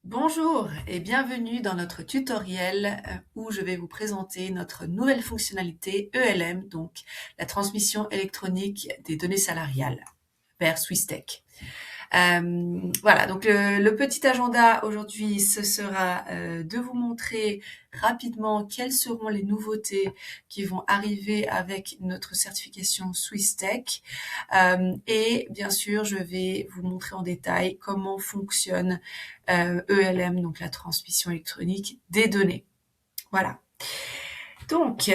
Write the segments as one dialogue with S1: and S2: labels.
S1: Bonjour et bienvenue dans notre tutoriel où je vais vous présenter notre nouvelle fonctionnalité ELM, donc la transmission électronique des données salariales vers Swisstech. Voilà, donc le petit agenda aujourd'hui, ce sera de vous montrer rapidement quelles seront les nouveautés qui vont arriver avec notre certification Swisstech. Et bien sûr, je vais vous montrer en détail comment fonctionne ELM, donc la transmission électronique des données. Voilà. Donc,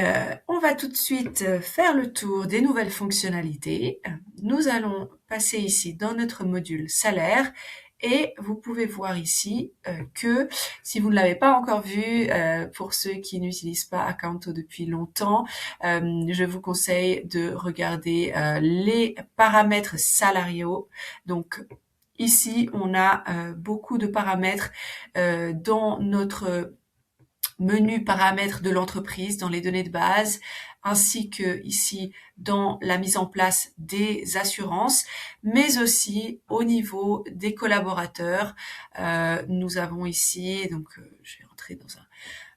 S1: on va tout de suite faire le tour des nouvelles fonctionnalités. Nous allons passer ici dans notre module salaire et vous pouvez voir ici que si vous ne l'avez pas encore vu, pour ceux qui n'utilisent pas Accounto depuis longtemps, je vous conseille de regarder les paramètres salariaux. Donc, ici, on a beaucoup de paramètres dans notre menu paramètres de l'entreprise dans les données de base, ainsi que ici dans la mise en place des assurances, mais aussi au niveau des collaborateurs. Nous avons ici, donc je vais rentrer dans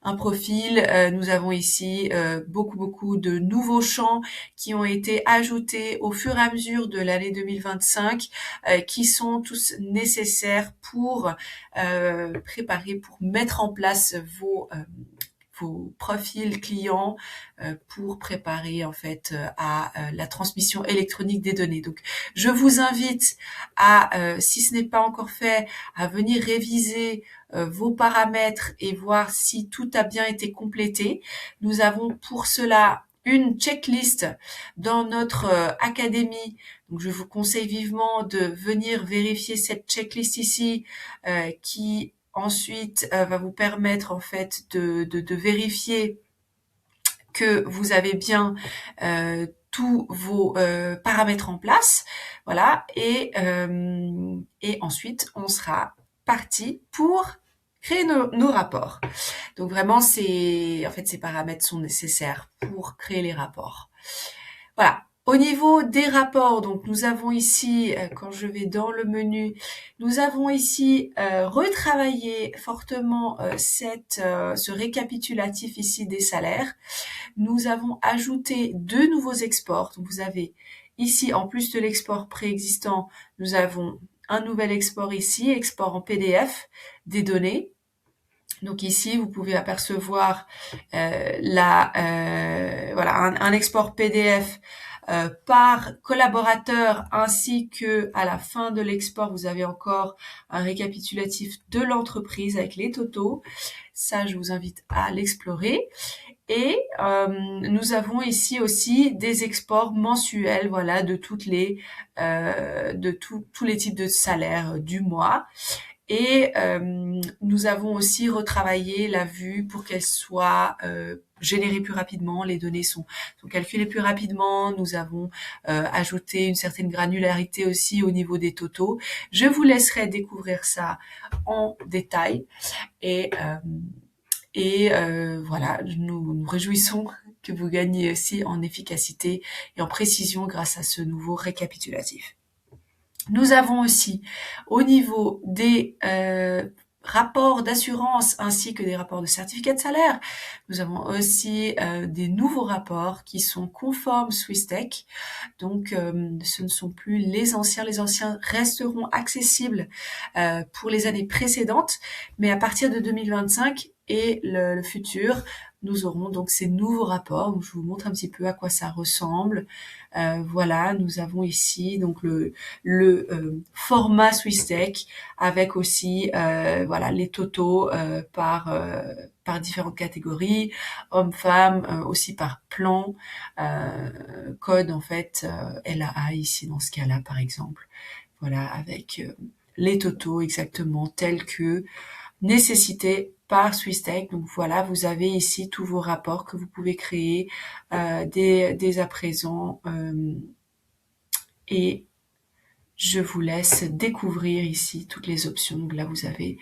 S1: un profil. Nous avons ici beaucoup de nouveaux champs qui ont été ajoutés au fur et à mesure de l'année 2025, qui sont tous nécessaires pour préparer, pour mettre en place vos profils clients pour préparer en fait à la transmission électronique des données. Donc, je vous invite à, si ce n'est pas encore fait, à venir réviser vos paramètres et voir si tout a bien été complété. Nous avons pour cela une checklist dans notre académie. Donc, je vous conseille vivement de venir vérifier cette checklist ici qui ensuite va vous permettre en fait de vérifier que vous avez bien tous vos paramètres en place, voilà, et ensuite on sera parti pour créer nos rapports. Donc vraiment, ces paramètres sont nécessaires pour créer les rapports. Voilà. Au niveau des rapports, donc nous avons ici, quand je vais dans le menu, nous avons ici retravaillé fortement ce récapitulatif ici des salaires. Nous avons ajouté deux nouveaux exports. Donc vous avez ici, en plus de l'export préexistant, nous avons un nouvel export ici, export en PDF des données. Donc ici, vous pouvez apercevoir un export PDF par collaborateur, ainsi que à la fin de l'export, vous avez encore un récapitulatif de l'entreprise avec les totaux. Ça, je vous invite à l'explorer. Et nous avons ici aussi des exports mensuels, voilà, de tous les types de salaires du mois. Et nous avons aussi retravaillé la vue pour qu'elle soit générée plus rapidement. Les données sont calculées plus rapidement. Nous avons ajouté une certaine granularité aussi au niveau des totaux. Je vous laisserai découvrir ça en détail. Et voilà, nous réjouissons que vous gagnez aussi en efficacité et en précision grâce à ce nouveau récapitulatif. Nous avons aussi, au niveau des rapports d'assurance ainsi que des rapports de certificat de salaire, nous avons aussi des nouveaux rapports qui sont conformes Swisstech. Donc, ce ne sont plus les anciens. Les anciens resteront accessibles pour les années précédentes, mais à partir de 2025 et le futur, nous aurons donc ces nouveaux rapports. Donc, je vous montre un petit peu à quoi ça ressemble. Voilà, nous avons ici donc le format Swisstech avec aussi voilà les totaux par différentes catégories, hommes-femmes, aussi par plan, code en fait LAA ici dans ce cas-là par exemple. Voilà, avec les totaux exactement tels que nécessités par Swisstech. Donc voilà, vous avez ici tous vos rapports que vous pouvez créer dès à présent. Et je vous laisse découvrir ici toutes les options. Donc là, vous avez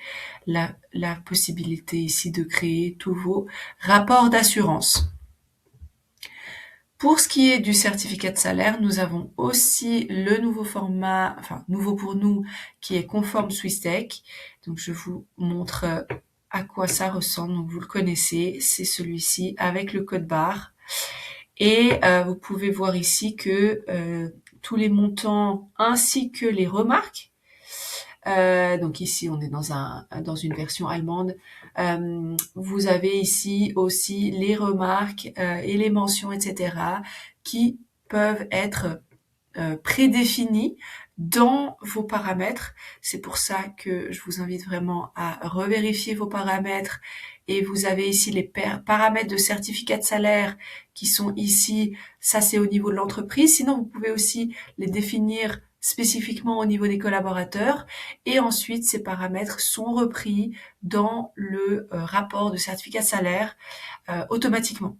S1: la possibilité ici de créer tous vos rapports d'assurance. Pour ce qui est du certificat de salaire, nous avons aussi le nouveau format, enfin nouveau pour nous, qui est conforme SwissTech. Donc je vous montre à quoi ça ressemble. Donc vous le connaissez, c'est celui-ci avec le code barre. Et vous pouvez voir ici que tous les montants ainsi que les remarques. Donc ici, on est dans une version allemande. Vous avez ici aussi les remarques et les mentions, etc., qui peuvent être prédéfinies dans vos paramètres. C'est pour ça que je vous invite vraiment à revérifier vos paramètres. Et vous avez ici les paramètres de certificat de salaire qui sont ici. Ça, c'est au niveau de l'entreprise. Sinon, vous pouvez aussi les définir spécifiquement au niveau des collaborateurs. Et ensuite, ces paramètres sont repris dans le rapport de certificat de salaire automatiquement.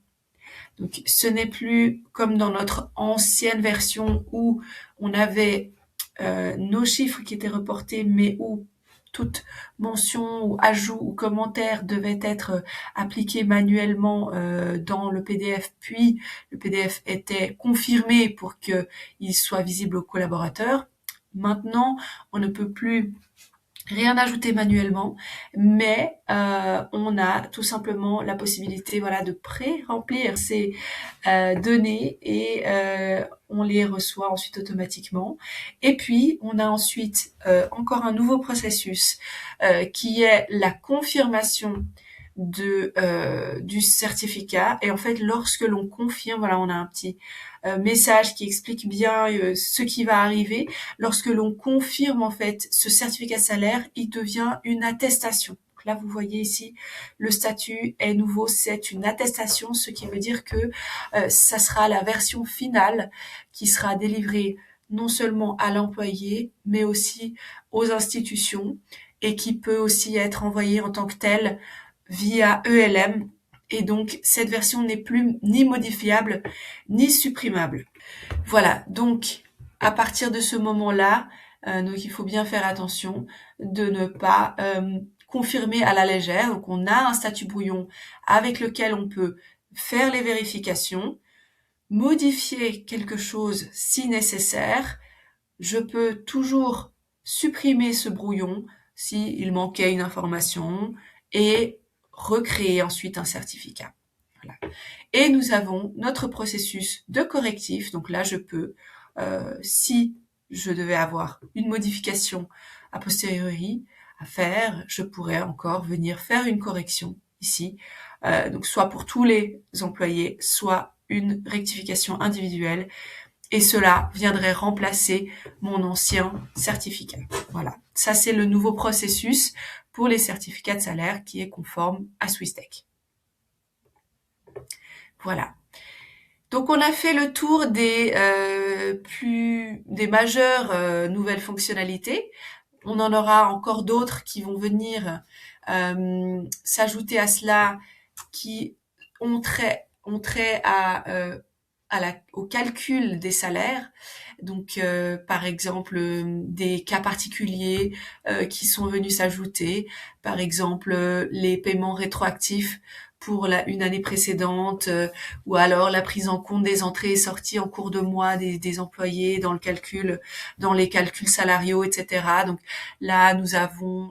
S1: Donc, ce n'est plus comme dans notre ancienne version où on avait nos chiffres qui étaient reportés, mais où toute mention ou ajout ou commentaire devait être appliqué manuellement dans le PDF, puis le PDF était confirmé pour qu'il soit visible aux collaborateurs. Maintenant, on ne peut plus rien ajouter manuellement, mais on a tout simplement la possibilité, voilà, de pré-remplir ces données et on les reçoit ensuite automatiquement. Et puis on a ensuite encore un nouveau processus qui est la confirmation du certificat. Et en fait, lorsque l'on confirme, voilà, on a un petit message qui explique bien ce qui va arriver. Lorsque l'on confirme en fait ce certificat de salaire, il devient une attestation. Donc là, vous voyez ici, le statut est nouveau, c'est une attestation, ce qui veut dire que ça sera la version finale qui sera délivrée non seulement à l'employé, mais aussi aux institutions et qui peut aussi être envoyée en tant que telle via ELM. Et donc, cette version n'est plus ni modifiable, ni supprimable. Voilà, donc à partir de ce moment-là, donc il faut bien faire attention de ne pas confirmer à la légère. Donc on a un statut brouillon avec lequel on peut faire les vérifications, modifier quelque chose si nécessaire. Je peux toujours supprimer ce brouillon s'il manquait une information et recréer ensuite un certificat. Voilà. Et nous avons notre processus de correctif. Donc là, je peux, si je devais avoir une modification a posteriori à faire, je pourrais encore venir faire une correction ici. Donc soit pour tous les employés, soit une rectification individuelle. Et cela viendrait remplacer mon ancien certificat. Voilà. Ça, c'est le nouveau processus pour les certificats de salaire qui est conforme à SwissTech. Voilà. Donc on a fait le tour des majeures nouvelles fonctionnalités. On en aura encore d'autres qui vont venir s'ajouter à cela, qui ont trait au calcul des salaires. Donc par exemple des cas particuliers qui sont venus s'ajouter, par exemple les paiements rétroactifs pour une année précédente, ou alors la prise en compte des entrées et sorties en cours de mois des employés dans les calculs salariaux, etc. Donc là, nous avons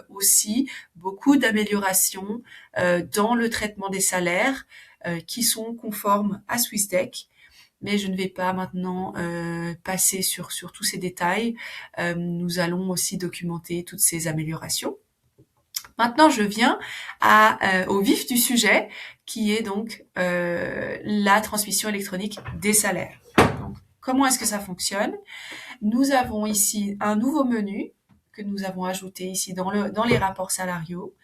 S1: aussi beaucoup d'améliorations dans le traitement des salaires qui sont conformes à SwissTech. Mais je ne vais pas maintenant passer sur tous ces détails. Nous allons aussi documenter toutes ces améliorations. Maintenant, je viens au vif du sujet, qui est donc la transmission électronique des salaires. Donc, comment est-ce que ça fonctionne? Nous avons ici un nouveau menu que nous avons ajouté ici dans les rapports salariaux.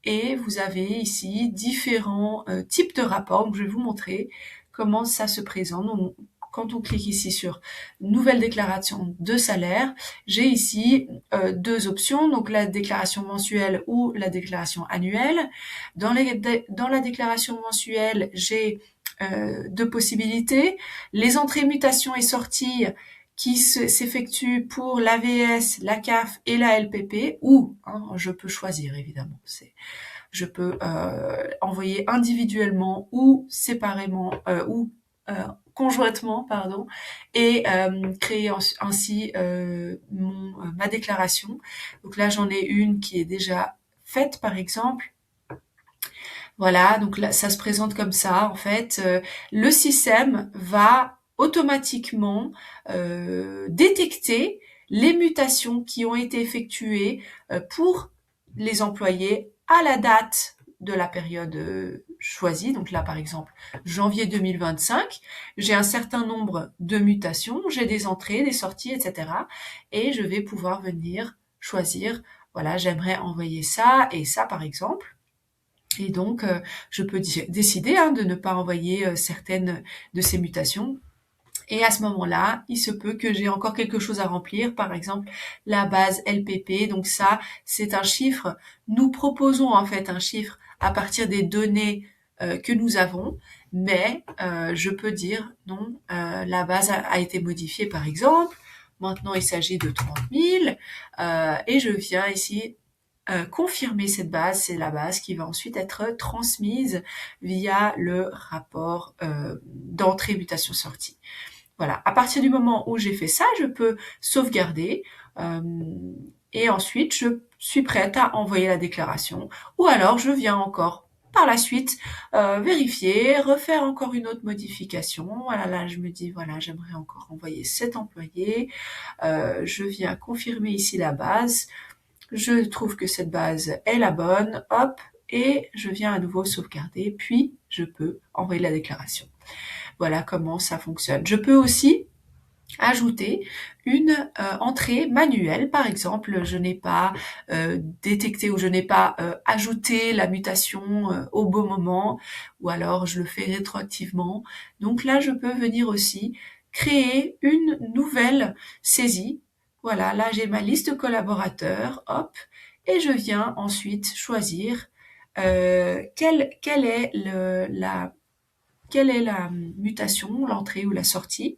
S1: Et vous avez ici différents types de rapports. Donc, je vais vous montrer comment ça se présente. Donc, quand on clique ici sur nouvelle déclaration de salaire, j'ai ici deux options, donc la déclaration mensuelle ou la déclaration annuelle. Dans la déclaration mensuelle, j'ai deux possibilités. Les entrées, mutations et sorties qui s'effectuent pour l'AVS, la CAF et la LPP, ou je peux choisir évidemment. Je peux envoyer individuellement ou séparément ou conjointement, pardon, et créer ainsi ma déclaration. Donc là, j'en ai une qui est déjà faite, par exemple. Voilà, donc là, ça se présente comme ça. En fait, le système va automatiquement détecter les mutations qui ont été effectuées pour les employés à la date de la période choisie. Donc là, par exemple, janvier 2025, j'ai un certain nombre de mutations, j'ai des entrées, des sorties, etc. Et je vais pouvoir venir choisir, voilà, j'aimerais envoyer ça et ça, par exemple. Et donc, je peux décider de ne pas envoyer certaines de ces mutations. Et à ce moment-là, il se peut que j'ai encore quelque chose à remplir, par exemple la base LPP. Donc ça, c'est un chiffre. Nous proposons en fait un chiffre à partir des données que nous avons, mais je peux dire non, la base a été modifiée par exemple. Maintenant, il s'agit de 30 000 et je viens ici confirmer cette base, c'est la base qui va ensuite être transmise via le rapport d'entrée mutation sortie. Voilà, à partir du moment où j'ai fait ça, je peux sauvegarder et ensuite je suis prête à envoyer la déclaration ou alors je viens encore par la suite vérifier, refaire encore une autre modification. Voilà, là je me dis voilà, j'aimerais encore envoyer cet employé. Je viens confirmer ici la base. Je trouve que cette base est la bonne, hop, et je viens à nouveau sauvegarder, puis je peux envoyer la déclaration. Voilà comment ça fonctionne. Je peux aussi ajouter une entrée manuelle. Par exemple, je n'ai pas détecté ou je n'ai pas ajouté la mutation au bon moment, ou alors je le fais rétroactivement. Donc là, je peux venir aussi créer une nouvelle saisie. Voilà, là j'ai ma liste collaborateurs, hop, et je viens ensuite choisir quelle est la mutation, l'entrée ou la sortie.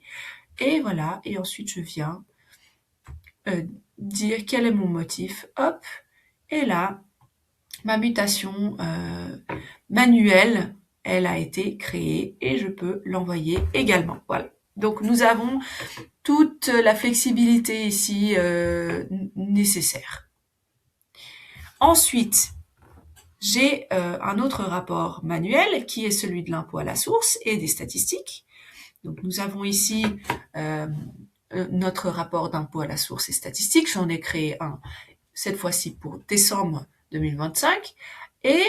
S1: Et voilà, et ensuite je viens dire quel est mon motif, hop, et là, ma mutation manuelle, elle a été créée et je peux l'envoyer également. Voilà. Donc nous avons toute la flexibilité ici nécessaire. Ensuite, j'ai un autre rapport manuel qui est celui de l'impôt à la source et des statistiques. Donc nous avons ici notre rapport d'impôt à la source et statistiques. J'en ai créé un cette fois-ci pour décembre 2025. Et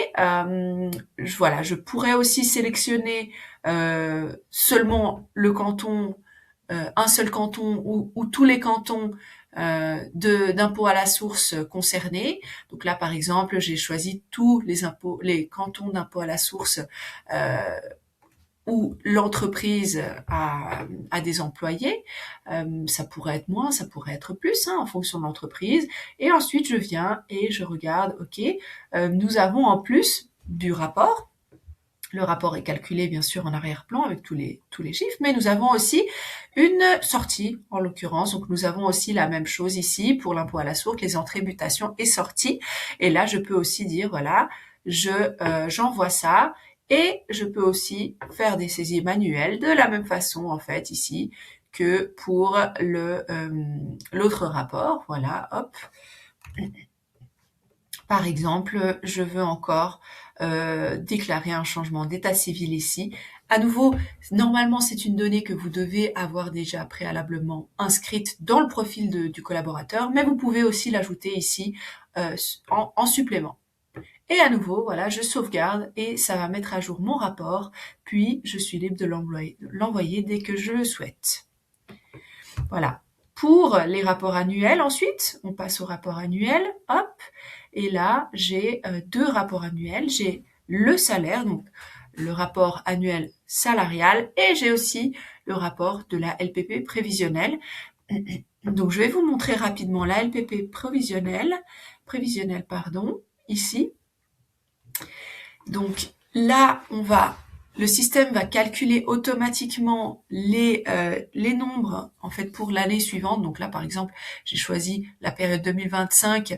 S1: voilà, je pourrais aussi sélectionner seulement le canton, un seul canton ou tous les cantons d'impôt à la source concernés. Donc là, par exemple, j'ai choisi tous les cantons d'impôt à la source où l'entreprise a des employés. Ça pourrait être moins, ça pourrait être plus, en fonction de l'entreprise. Et ensuite, je viens et je regarde, ok, nous avons en plus du rapport. Le rapport est calculé bien sûr en arrière-plan avec tous les chiffres, mais nous avons aussi une sortie en l'occurrence. Donc nous avons aussi la même chose ici pour l'impôt à la source, les entrées, mutations et sorties. Et là je peux aussi dire voilà, j'envoie ça et je peux aussi faire des saisies manuelles de la même façon en fait ici que pour l'autre rapport. Voilà, hop. Par exemple, je veux encore déclarer un changement d'état civil ici. À nouveau, normalement, c'est une donnée que vous devez avoir déjà préalablement inscrite dans le profil du collaborateur, mais vous pouvez aussi l'ajouter ici en supplément. Et à nouveau, voilà, je sauvegarde et ça va mettre à jour mon rapport, puis je suis libre de l'envoyer dès que je le souhaite. Voilà. Pour les rapports annuels, ensuite, on passe au rapport annuel, hop, et là, j'ai deux rapports annuels. J'ai le salaire, donc le rapport annuel salarial, et j'ai aussi le rapport de la LPP prévisionnelle. Donc, je vais vous montrer rapidement la LPP prévisionnelle, ici. Donc, là, le système va calculer automatiquement les nombres en fait pour l'année suivante. Donc là, par exemple, j'ai choisi la période 2025.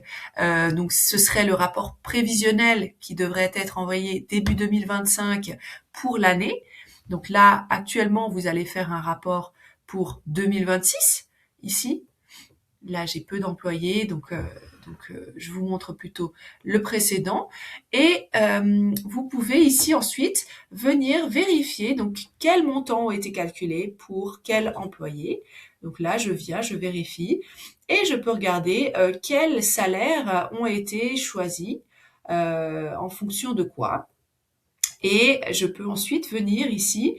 S1: Donc ce serait le rapport prévisionnel qui devrait être envoyé début 2025 pour l'année. Donc là, actuellement, vous allez faire un rapport pour 2026, ici. Là, j'ai peu d'employés, donc je vous montre plutôt le précédent. Et vous pouvez ici ensuite venir vérifier donc quels montants ont été calculés pour quel employé. Donc là, je viens, je vérifie et je peux regarder quels salaires ont été choisis en fonction de quoi. Et je peux ensuite venir ici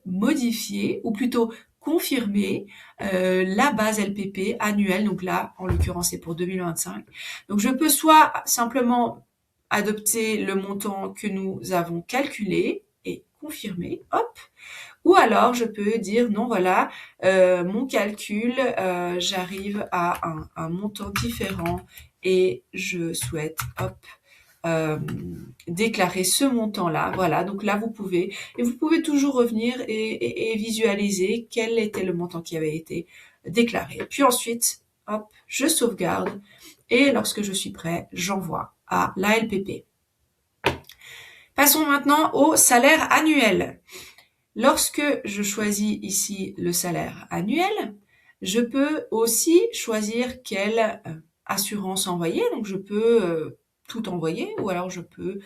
S1: modifier, ou plutôt confirmer la base LPP annuelle. Donc là, en l'occurrence, c'est pour 2025. Donc je peux soit simplement adopter le montant que nous avons calculé et confirmer, hop, ou alors je peux dire non, voilà, mon calcul, j'arrive à un montant différent et je souhaite, hop, déclarer ce montant-là. Voilà, donc là vous pouvez, et vous pouvez toujours revenir et visualiser quel était le montant qui avait été déclaré. Puis ensuite, hop, je sauvegarde et lorsque je suis prêt, j'envoie à la LPP. Passons maintenant au salaire annuel. Lorsque je choisis ici le salaire annuel, je peux aussi choisir quelle assurance envoyer. Donc je peux tout envoyer, ou alors je peux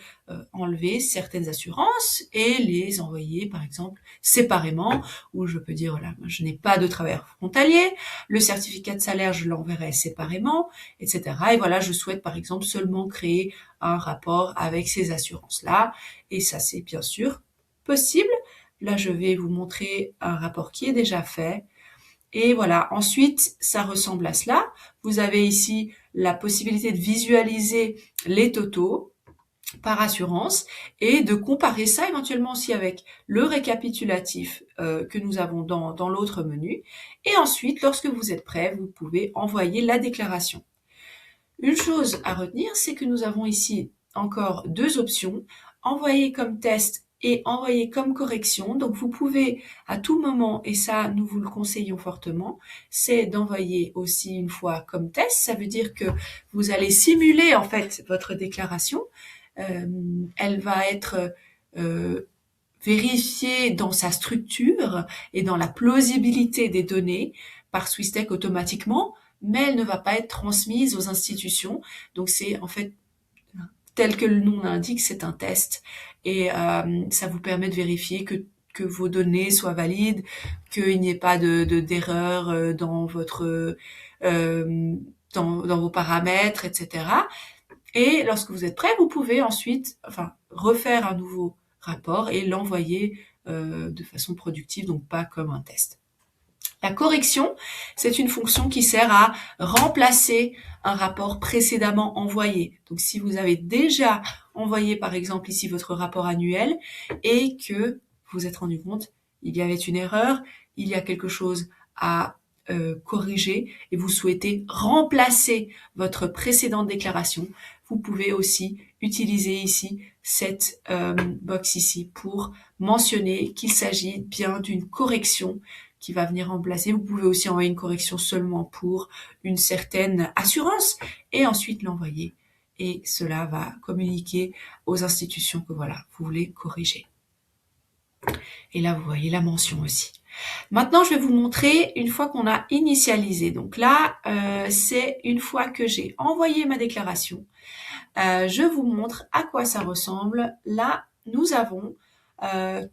S1: enlever certaines assurances et les envoyer par exemple séparément, ou je peux dire voilà, je n'ai pas de travailleur frontalier, le certificat de salaire je l'enverrai séparément, etc. Et voilà, je souhaite par exemple seulement créer un rapport avec ces assurances-là, et ça c'est bien sûr possible. Là, je vais vous montrer un rapport qui est déjà fait. Et voilà, ensuite, ça ressemble à cela. Vous avez ici la possibilité de visualiser les totaux par assurance et de comparer ça éventuellement aussi avec le récapitulatif que nous avons dans l'autre menu. Et ensuite, lorsque vous êtes prêt, vous pouvez envoyer la déclaration. Une chose à retenir, c'est que nous avons ici encore deux options, envoyer comme test et envoyer comme correction. Donc vous pouvez à tout moment, et ça nous vous le conseillons fortement, c'est d'envoyer aussi une fois comme test. Ça veut dire que vous allez simuler en fait votre déclaration. Elle va être vérifiée dans sa structure et dans la plausibilité des données par Swisstech automatiquement, mais elle ne va pas être transmise aux institutions. Donc c'est en fait tel que le nom l'indique, c'est un test, et ça vous permet de vérifier que vos données soient valides, qu'il n'y ait pas d'erreur dans votre dans vos paramètres, etc. Et lorsque vous êtes prêt, vous pouvez ensuite refaire un nouveau rapport et l'envoyer de façon productive, donc pas comme un test. La correction, c'est une fonction qui sert à remplacer un rapport précédemment envoyé. Donc si vous avez déjà envoyé par exemple ici votre rapport annuel et que vous vous êtes rendu compte il y avait une erreur, il y a quelque chose à corriger et vous souhaitez remplacer votre précédente déclaration, vous pouvez aussi utiliser ici cette box ici pour mentionner qu'il s'agit bien d'une correction qui va venir remplacer. Vous pouvez aussi envoyer une correction seulement pour une certaine assurance et ensuite l'envoyer. Et cela va communiquer aux institutions que voilà, vous voulez corriger. Et là, vous voyez la mention aussi. Maintenant, je vais vous montrer une fois qu'on a initialisé. Donc là, c'est une fois que j'ai envoyé ma déclaration. Je vous montre à quoi ça ressemble. Là, nous avons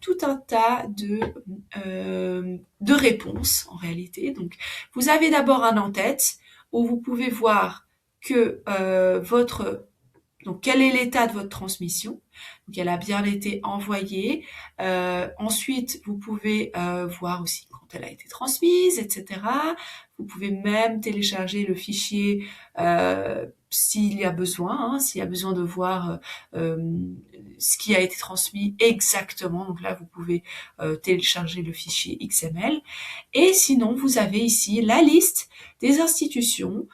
S1: tout un tas de réponses en réalité. Donc, vous avez d'abord un en-tête où vous pouvez voir que donc quel est l'état de votre transmission. Donc, elle a bien été envoyée. Ensuite, vous pouvez voir aussi quand elle a été transmise, etc. Vous pouvez même télécharger le fichier s'il y a besoin, s'il y a besoin de voir ce qui a été transmis exactement. Donc là, vous pouvez télécharger le fichier XML. Et sinon, vous avez ici la liste des institutions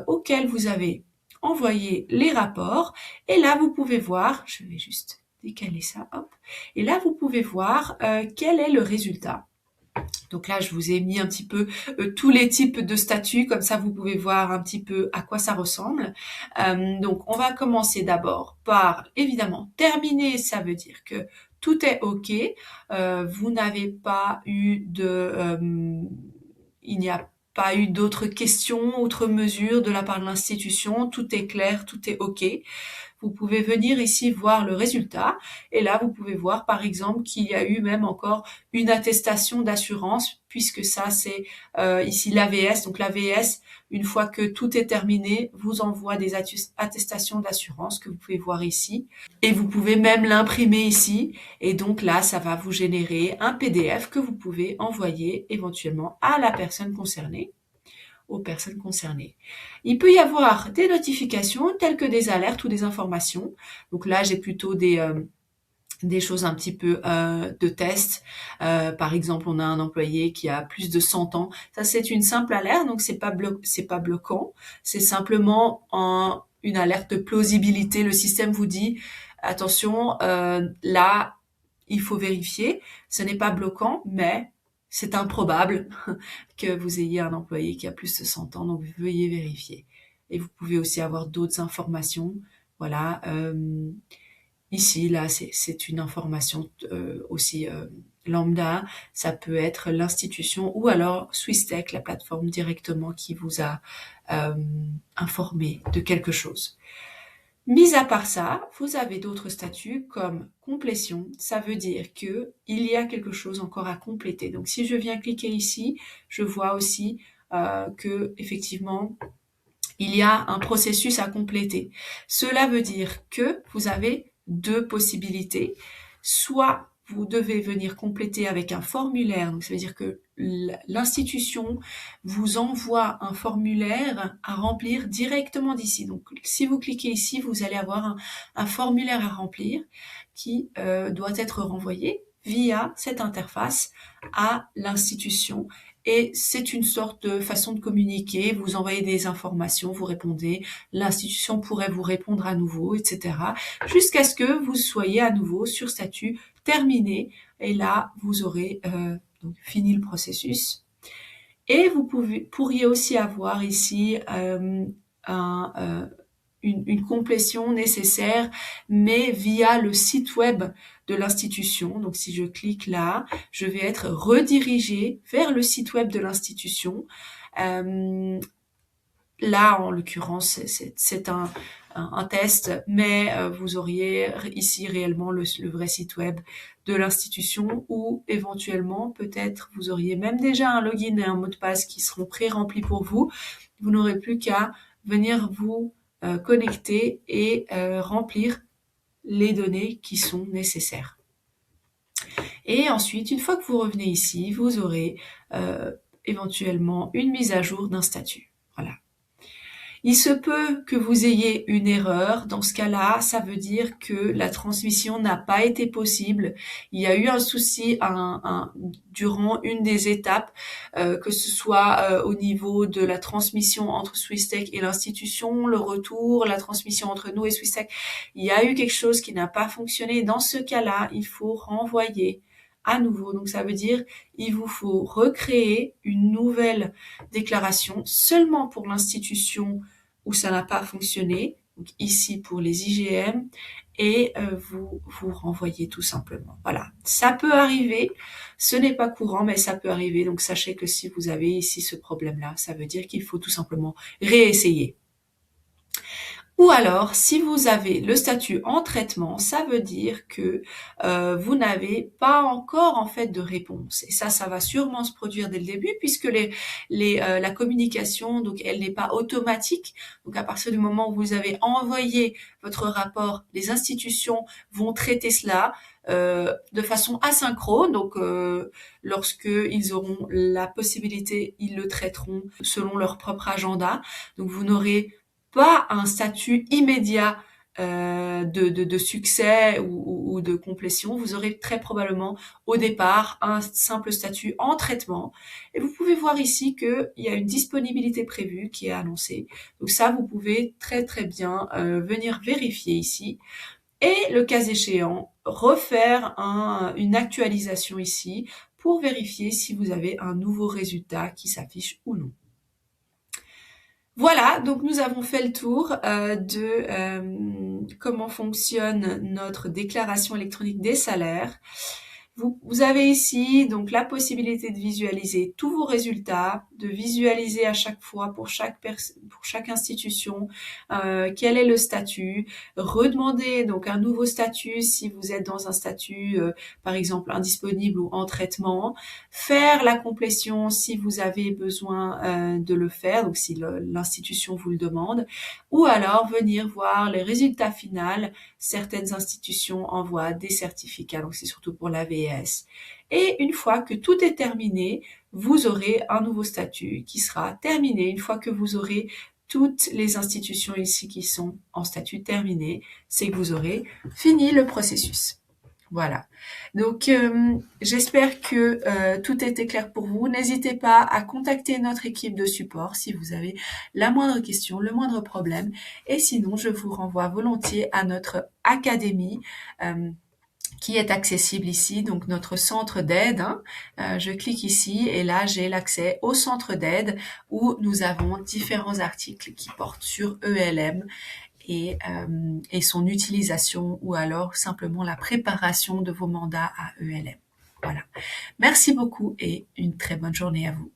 S1: auxquelles vous avez envoyé les rapports. Et là, vous pouvez voir, je vais juste décaler ça, hop. Et là, vous pouvez voir quel est le résultat. Donc là, je vous ai mis un petit peu tous les types de statuts, comme ça vous pouvez voir un petit peu à quoi ça ressemble. Donc on va commencer d'abord par, évidemment, terminer, ça veut dire que tout est OK. Vous n'avez pas eu il n'y a pas eu d'autres questions, autres mesures de la part de l'institution. Tout est clair, tout est OK. Vous pouvez venir ici voir le résultat et là vous pouvez voir par exemple qu'il y a eu même encore une attestation d'assurance puisque ça c'est ici l'AVS. Donc l'AVS, une fois que tout est terminé, vous envoie des attestations d'assurance que vous pouvez voir ici et vous pouvez même l'imprimer ici et donc là ça va vous générer un PDF que vous pouvez envoyer éventuellement à la personne concernée, aux personnes concernées. Il peut y avoir des notifications telles que des alertes ou des informations. Donc là, j'ai plutôt des choses un petit peu de test. Par exemple, on a un employé qui a plus de 100 ans. Ça, c'est une simple alerte, donc c'est pas bloquant. C'est simplement une alerte de plausibilité. Le système vous dit, attention, là, il faut vérifier. Ce n'est pas bloquant, mais c'est improbable que vous ayez un employé qui a plus de 100 ans, donc veuillez vérifier. Et vous pouvez aussi avoir d'autres informations. Voilà, ici, là, c'est une information aussi lambda. Ça peut être l'institution ou alors SwissTech, la plateforme directement qui vous a informé de quelque chose. Mis à part ça, vous avez d'autres statuts comme complétion. Ça veut dire que il y a quelque chose encore à compléter. Donc, si je viens cliquer ici, je vois aussi que effectivement, il y a un processus à compléter. Cela veut dire que vous avez deux possibilités. Soit vous devez venir compléter avec un formulaire, donc ça veut dire que l'institution vous envoie un formulaire à remplir directement d'ici. Donc si vous cliquez ici, vous allez avoir un formulaire à remplir qui doit être renvoyé via cette interface à l'institution. Et c'est une sorte de façon de communiquer, vous envoyez des informations, vous répondez, l'institution pourrait vous répondre à nouveau, etc. Jusqu'à ce que vous soyez à nouveau sur statut terminé. Et là, vous aurez donc fini le processus. Et vous pourriez aussi avoir ici une complétion nécessaire, mais via le site web de l'institution. Donc si je clique là, je vais être redirigée vers le site web de l'institution. Là, en l'occurrence, c'est un test, mais vous auriez ici réellement le vrai site web de l'institution ou éventuellement, peut-être, vous auriez même déjà un login et un mot de passe qui seront pré-remplis pour vous. Vous n'aurez plus qu'à venir vous connecter et remplir les données qui sont nécessaires. Et ensuite, une fois que vous revenez ici, vous aurez éventuellement une mise à jour d'un statut. Voilà. Il se peut que vous ayez une erreur. Dans ce cas-là, ça veut dire que la transmission n'a pas été possible. Il y a eu un souci durant une des étapes, que ce soit au niveau de la transmission entre SwissTech et l'institution, le retour, la transmission entre nous et SwissTech. Il y a eu quelque chose qui n'a pas fonctionné. Dans ce cas-là, il faut renvoyer à nouveau. Donc ça veut dire il vous faut recréer une nouvelle déclaration seulement pour l'institution où ça n'a pas fonctionné, donc ici pour les IGM, et vous renvoyez tout simplement. Voilà, ça peut arriver, ce n'est pas courant, mais ça peut arriver. Donc sachez que si vous avez ici ce problème-là, ça veut dire qu'il faut tout simplement réessayer. Ou alors, si vous avez le statut en traitement, ça veut dire que vous n'avez pas encore en fait de réponse. Et ça va sûrement se produire dès le début puisque la communication, donc elle n'est pas automatique. Donc à partir du moment où vous avez envoyé votre rapport, les institutions vont traiter cela de façon asynchrone. Donc lorsque ils auront la possibilité, ils le traiteront selon leur propre agenda. Donc vous n'aurez pas un statut immédiat de succès ou de complétion. Vous aurez très probablement au départ un simple statut en traitement. Et vous pouvez voir ici qu'il y a une disponibilité prévue qui est annoncée. Donc ça, vous pouvez très très bien venir vérifier ici. Et le cas échéant, refaire une actualisation ici pour vérifier si vous avez un nouveau résultat qui s'affiche ou non. Voilà, donc nous avons fait le tour comment fonctionne notre déclaration électronique des salaires. Vous avez ici donc la possibilité de visualiser tous vos résultats, de visualiser à chaque fois pour chaque institution quel est le statut, redemander donc un nouveau statut si vous êtes dans un statut par exemple indisponible ou en traitement, faire la complétion si vous avez besoin de le faire, donc si l'institution vous le demande, ou alors venir voir les résultats finaux. Certaines institutions envoient des certificats, donc c'est surtout pour l'AVS. Et une fois que tout est terminé, vous aurez un nouveau statut qui sera terminé. Une fois que vous aurez toutes les institutions ici qui sont en statut terminé, c'est que vous aurez fini le processus. Voilà. Donc, j'espère que tout était clair pour vous. N'hésitez pas à contacter notre équipe de support si vous avez la moindre question, le moindre problème. Et sinon, je vous renvoie volontiers à notre académie qui est accessible ici, donc notre centre d'aide. Je clique ici et là, j'ai l'accès au centre d'aide où nous avons différents articles qui portent sur ELM et son utilisation ou alors simplement la préparation de vos mandats à ELM. Voilà. Merci beaucoup et une très bonne journée à vous.